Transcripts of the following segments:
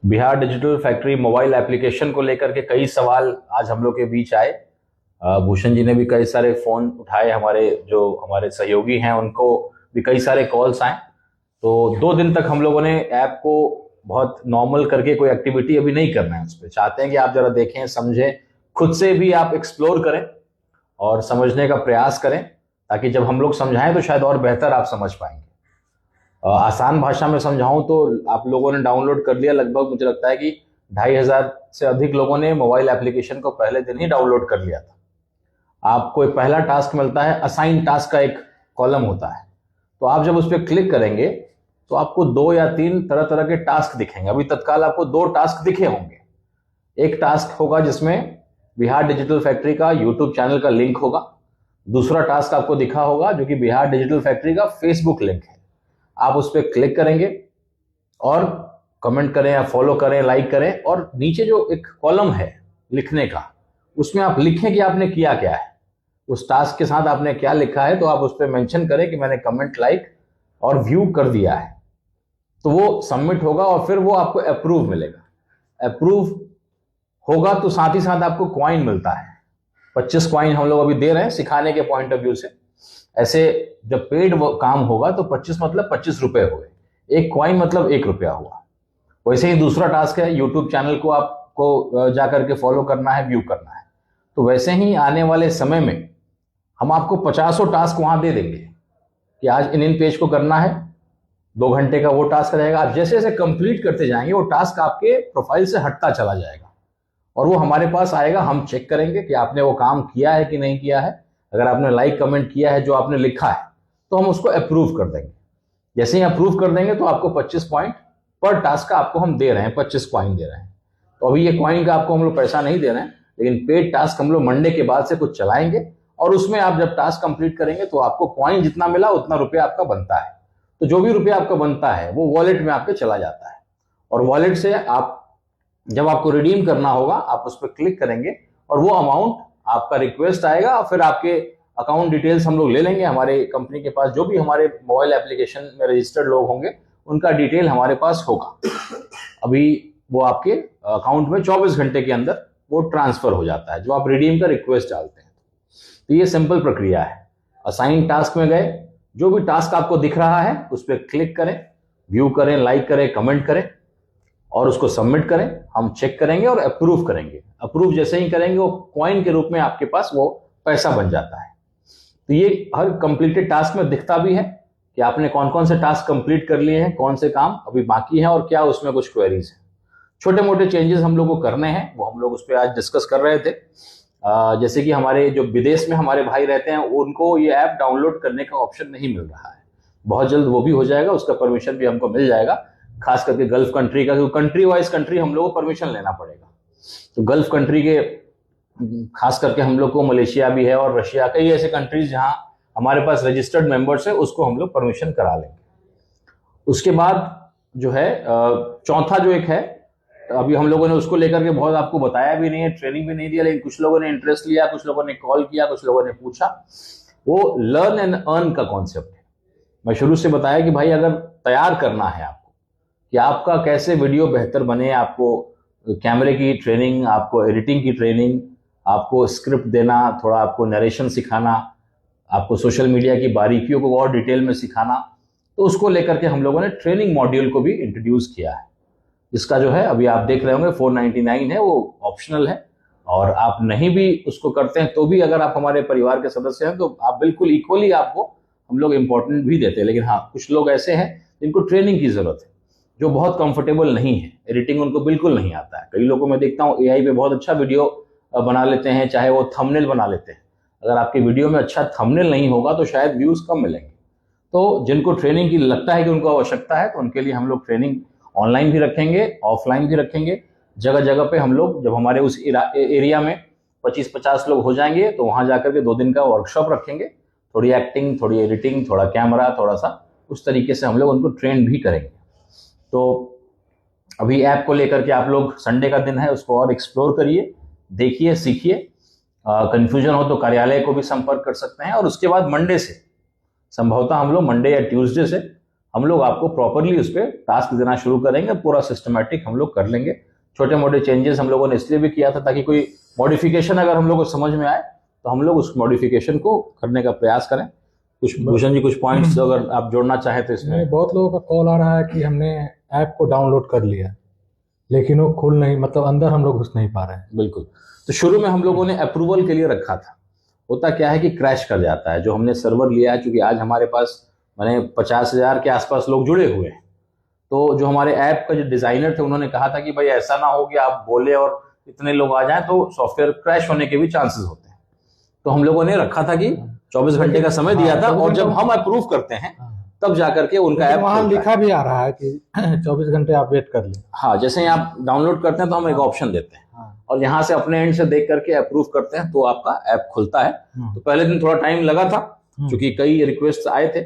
Bihar digital factory mobile application को लेकर के कई सवाल आज हम लोग के बीच आए। भूषण जी ने भी कई सारे फोन उठाए, हमारे जो हमारे सहयोगी हैं उनको भी कई सारे कॉल्स आए। तो 2 दिन तक हम लोगों ने ऐप को बहुत नॉर्मल करके कोई एक्टिविटी अभी नहीं करना है। उस पर चाहते हैं कि आप जरा देखें, समझें, खुद से भी आप एक्सप्लोर करें और समझने का प्रयास करें, ताकि जब हम लोग समझाएं तो शायद और बेहतर आप समझ पाएंगे। आसान भाषा में समझाऊं तो आप लोगों ने डाउनलोड कर लिया, लगभग मुझे लगता है कि 2,500 से अधिक लोगों ने मोबाइल एप्लीकेशन को पहले दिन ही डाउनलोड कर लिया था। आपको एक पहला टास्क मिलता है, असाइन टास्क का एक कॉलम होता है। तो आप जब उस पर क्लिक करेंगे तो आपको 2 या 3 तरह तरह के टास्क दिखेंगे। अभी तत्काल आपको 2 टास्क दिखे होंगे। एक टास्क होगा जिसमें बिहार डिजिटल फैक्ट्री का यूट्यूब चैनल का लिंक होगा। दूसरा टास्क आपको दिखा होगा जो कि बिहार डिजिटल फैक्ट्री का फेसबुक लिंक है। आप उस पर क्लिक करेंगे और कमेंट करें या फॉलो करें, लाइक करें, और नीचे जो एक कॉलम है लिखने का, उसमें आप लिखें कि आपने किया क्या है, उस टास्क के साथ आपने क्या लिखा है। तो आप उस पर मेंशन करें कि मैंने कमेंट, लाइक और व्यू कर दिया है। तो वो सबमिट होगा और फिर वो आपको अप्रूव मिलेगा। अप्रूव होगा तो साथ ही साथ आपको कॉइन मिलता है। 25 कॉइन हम लोग अभी दे रहे हैं सिखाने के पॉइंट ऑफ व्यू से। ऐसे जब पेड काम होगा तो 25 मतलब 25 रुपए हुए, एक कॉइन मतलब 1 रुपया हुआ। वैसे ही दूसरा टास्क है, यूट्यूब चैनल को आपको जाकर के फॉलो करना है, व्यू करना है। तो वैसे ही आने वाले समय में हम आपको 50 टास्क वहां दे देंगे कि आज इन पेज को करना है, 2 घंटे का वो टास्क रहेगा। आप जैसे जैसे कंप्लीट करते जाएंगे वो टास्क आपके प्रोफाइल से हटता चला जाएगा और वो हमारे पास आएगा। हम चेक करेंगे कि आपने वो काम किया है कि नहीं किया है। अगर आपने लाइक कमेंट किया है जो आपने लिखा है तो हम उसको अप्रूव कर देंगे। जैसे ही अप्रूव कर देंगे तो आपको 25 पॉइंट पर टास्क का आपको हम दे रहे हैं, 25 कॉइन दे रहे हैं। तो अभी ये कॉइन का आपको हम लोग पैसा नहीं दे रहे हैं, लेकिन पेड टास्क हम लोग मंडे के बाद से कुछ चलाएंगे और उसमें आप जब टास्क कंप्लीट करेंगे तो आपको कॉइन जितना मिला उतना रुपया आपका बनता है। तो जो भी रुपया आपका बनता है वो वॉलेट में आपके चला जाता है और वॉलेट से आप जब आपको रिडीम करना होगा आप उस पर क्लिक करेंगे और वो अमाउंट आपका रिक्वेस्ट आएगा और फिर आपके अकाउंट डिटेल्स हम लोग ले लेंगे। हमारे कंपनी के पास जो भी हमारे मोबाइल एप्लीकेशन में रजिस्टर्ड लोग होंगे उनका डिटेल हमारे पास होगा। अभी वो आपके अकाउंट में 24 घंटे के अंदर वो ट्रांसफर हो जाता है जो आप रिडीम का रिक्वेस्ट डालते हैं। तो ये सिंपल प्रक्रिया है। असाइन टास्क में गए, जो भी टास्क आपको दिख रहा है उस पर क्लिक करें, व्यू करें, लाइक करें, कमेंट करें और उसको सबमिट करें। हम चेक करेंगे और अप्रूव करेंगे। अप्रूव जैसे ही करेंगे वो कॉइन के रूप में आपके पास वो पैसा बन जाता है। तो ये हर कंप्लीटेड टास्क में दिखता भी है कि आपने कौन कौन से टास्क कंप्लीट कर लिए हैं, कौन से काम अभी बाकी हैं और क्या उसमें कुछ क्वेरीज हैं। छोटे मोटे चेंजेस हम लोग को करने हैं, वो हम लोग उस पर आज डिस्कस कर रहे थे। जैसे कि हमारे जो विदेश में हमारे भाई रहते हैं उनको ये ऐप डाउनलोड करने का ऑप्शन नहीं मिल रहा है। बहुत जल्द वो भी हो जाएगा, उसका परमिशन भी हमको मिल जाएगा, खास करके गल्फ कंट्री का, क्योंकि कंट्री वाइज कंट्री हम लोग को परमिशन लेना पड़ेगा। तो गल्फ कंट्री के खास करके हम लोग को मलेशिया भी है और रशिया, कई ऐसे कंट्रीज जहां हमारे पास रजिस्टर्ड मेंबर्स है, उसको हम लोग परमिशन करा लेंगे। उसके बाद जो है चौथा जो एक है, अभी हम लोगों ने उसको लेकर के बहुत आपको बताया भी नहीं है, ट्रेनिंग भी नहीं दिया, लेकिन कुछ लोगों ने इंटरेस्ट लिया, कुछ लोगों ने कॉल किया, कुछ लोगों ने पूछा। वो लर्न एंड अर्न का कॉन्सेप्ट है। मैं शुरू से बताया कि भाई अगर तैयार करना है आपको कि आपका कैसे वीडियो बेहतर बने, आपको कैमरे की ट्रेनिंग, आपको एडिटिंग की ट्रेनिंग, आपको स्क्रिप्ट देना, थोड़ा आपको नरेशन सिखाना, आपको सोशल मीडिया की बारीकियों को और डिटेल में सिखाना, तो उसको लेकर के हम लोगों ने ट्रेनिंग मॉड्यूल को भी इंट्रोड्यूस किया है। इसका जो है अभी आप देख रहे होंगे 499 है, वो ऑप्शनल है और आप नहीं भी उसको करते हैं तो भी अगर आप हमारे परिवार के सदस्य हैं तो आप बिल्कुल इक्वली आपको हम लोग इंपॉर्टेंट भी देते हैं। लेकिन हाँ, कुछ लोग ऐसे हैं जिनको ट्रेनिंग की जरूरत है, जो बहुत कंफर्टेबल नहीं है, एडिटिंग उनको बिल्कुल नहीं आता है। कई लोगों में देखता हूँ एआई पे बहुत अच्छा वीडियो बना लेते हैं, चाहे वो थंबनेल बना लेते हैं। अगर आपके वीडियो में अच्छा थंबनेल नहीं होगा तो शायद व्यूज कम मिलेंगे। तो जिनको ट्रेनिंग की लगता है कि उनको आवश्यकता है तो उनके लिए हम लोग ट्रेनिंग ऑनलाइन भी रखेंगे, ऑफलाइन भी रखेंगे। जगह जगह पे हम लोग जब हमारे उस एरिया में 25-50 लोग हो जाएंगे तो वहां जाकर के 2 दिन का वर्कशॉप रखेंगे। थोड़ी एक्टिंग, थोड़ी एडिटिंग, थोड़ा कैमरा, थोड़ा सा उस तरीके से हम लोग उनको ट्रेन भी करेंगे। तो अभी ऐप को लेकर के आप लोग, संडे का दिन है, उसको और एक्सप्लोर करिए, देखिए, सीखिए। कंफ्यूजन हो तो कार्यालय को भी संपर्क कर सकते हैं और उसके बाद मंडे से, संभवतः हम लोग मंडे या ट्यूसडे से हम लोग आपको प्रॉपरली उस पर टास्क देना शुरू करेंगे, पूरा सिस्टमेटिक हम लोग कर लेंगे। छोटे मोटे चेंजेस हम लोगों ने इसलिए भी किया था ताकि कोई मॉडिफिकेशन अगर हम लोग को समझ में आए तो हम लोग उस मॉडिफिकेशन को करने का प्रयास करें। कुछ भूषण जी, कुछ पॉइंट्स अगर आप जोड़ना चाहें तो इसमें। बहुत लोगों का कॉल आ रहा है कि हमने ऐप को डाउनलोड कर लिया लेकिन वो खुल नहीं, मतलब अंदर हम लोग घुस नहीं पा रहे हैं। बिल्कुल। तो शुरू में हम लोगों ने अप्रूवल के लिए रखा था। होता क्या है कि क्रैश कर जाता है जो हमने सर्वर लिया है, क्योंकि आज हमारे पास मैंने 50,000 के आसपास लोग जुड़े हुए हैं। तो जो हमारे ऐप का जो डिजाइनर थे उन्होंने कहा था कि भाई ऐसा ना हो कि आप बोले और इतने लोग आ जाएं तो सॉफ्टवेयर क्रैश होने के भी चांसेस होते हैं। तो हम लोगों ने रखा था कि 24 घंटे का समय दिया था, और जब हम अप्रूव करते हैं तब जाकर के उनका ऐप वहां लिखा भी आ रहा है कि 24 घंटे आप वेट कर लें। हाँ, जैसे ही आप डाउनलोड करते हैं तो हम एक ऑप्शन देते हैं और यहाँ से अपने एंड से देख करके अप्रूव करते हैं तो आपका ऐप खुलता है। तो पहले दिन थोड़ा टाइम लगा था क्योंकि कई रिक्वेस्ट आए थे,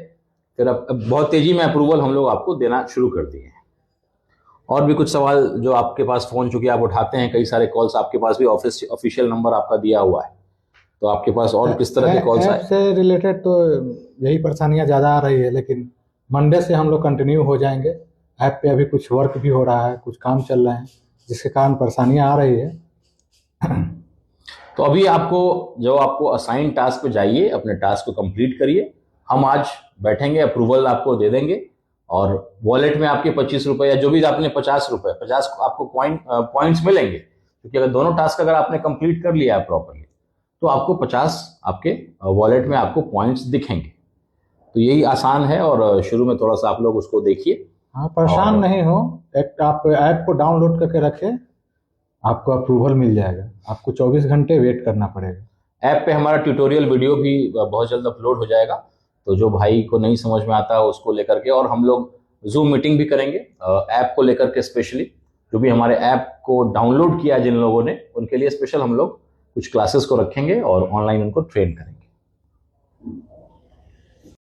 फिर अब बहुत तेजी में अप्रूवल हम लोग आपको देना शुरू कर दिए हैं। और भी कुछ सवाल जो आपके पास, फोन चूंकि आप उठाते हैं, कई सारे कॉल्स आपके पास भी ऑफिशियल नंबर आपका दिया हुआ है, तो आपके पास और किस तरह के कॉल्स आए? ऐप से रिलेटेड तो यही परेशानियां ज़्यादा आ रही है, लेकिन मंडे से हम लोग कंटिन्यू हो जाएंगे। ऐप पे अभी कुछ वर्क भी हो रहा है, कुछ काम चल रहे हैं जिसके कारण परेशानियां आ रही है। तो अभी आपको असाइन टास्क पे जाइए, अपने टास्क को कंप्लीट करिए। हम आज बैठेंगे, अप्रूवल आपको दे देंगे और वॉलेट में आपके 25 रुपए या जो भी आपने 50 रुपए 50 आपको पॉइंट्स मिलेंगे, क्योंकि अगर दोनों टास्क अगर आपने कंप्लीट कर लिया है प्रॉपरली तो आपको 50 आपके वॉलेट में आपको पॉइंट्स दिखेंगे। तो यही आसान है और शुरू में थोड़ा सा आप लोग उसको देखिए। हाँ, परेशान नहीं हो, आप ऐप को डाउनलोड करके रखें, आपको अप्रूवल मिल जाएगा। आपको 24 घंटे वेट करना पड़ेगा। ऐप पे हमारा ट्यूटोरियल वीडियो भी बहुत जल्द अपलोड हो जाएगा, तो जो भाई को नहीं समझ में आता है उसको लेकर के, और हम लोग जूम मीटिंग भी करेंगे ऐप को लेकर के। स्पेशली जो भी हमारे ऐप को डाउनलोड किया जिन लोगों ने, उनके लिए स्पेशल हम लोग कुछ क्लासेस को रखेंगे और ऑनलाइन उनको ट्रेन करेंगे।